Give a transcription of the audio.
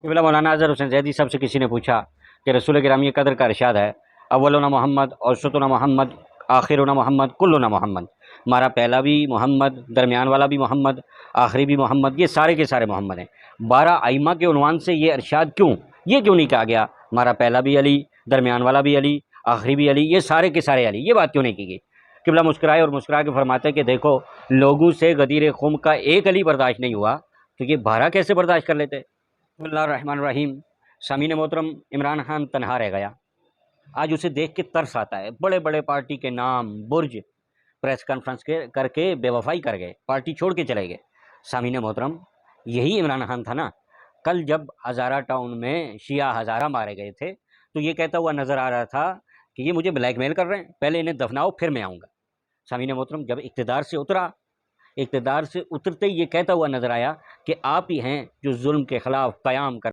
قبلہ مولانا اظہر حسین زیدی صاحب سے کسی نے پوچھا کہ رسول گرامی قدر کا ارشاد ہے اولنا محمد اوسطنا محمد آخرنا محمد کلنا محمد، ہمارا پہلا بھی محمد، درمیان والا بھی محمد، آخری بھی محمد، یہ سارے کے سارے محمد ہیں۔ 12 ائمہ کے عنوان سے یہ ارشاد کیوں، یہ کیوں نہیں کہا گیا ہمارا پہلا بھی علی، درمیان والا بھی علی، آخری بھی علی، یہ سارے کے سارے علی، یہ بات کیوں نہیں کی گئی؟ قبلہ مسکرائے اور مسکرا کے فرماتے کہ دیکھو لوگوں سے غدیر خم کا ایک علی برداشت نہیں ہوا تو یہ 12 کیسے برداشت کر لیتے؟ بسم اللہ الرحمن الرحیم۔ سامعین محترم، عمران خان تنہا رہ گیا۔ آج اسے دیکھ کے ترس آتا ہے، بڑے بڑے پارٹی کے نام برج پریس کانفرنس کر کے بے وفائی کر گئے، پارٹی چھوڑ کے چلے گئے۔ سامعین محترم، یہی عمران خان تھا نا؟ کل جب ہزارہ ٹاؤن میں شیعہ ہزارہ مارے گئے تھے تو یہ کہتا ہوا نظر آ رہا تھا کہ یہ مجھے بلیک میل کر رہے ہیں، پہلے انہیں دفناؤ پھر میں آؤں گا۔ سامعین محترم، جب اقتدار سے اترا، اقتدار سے اترتے ہی یہ کہتا ہوا نظر آیا کہ آپ ہی ہیں جو ظلم کے خلاف قیام کر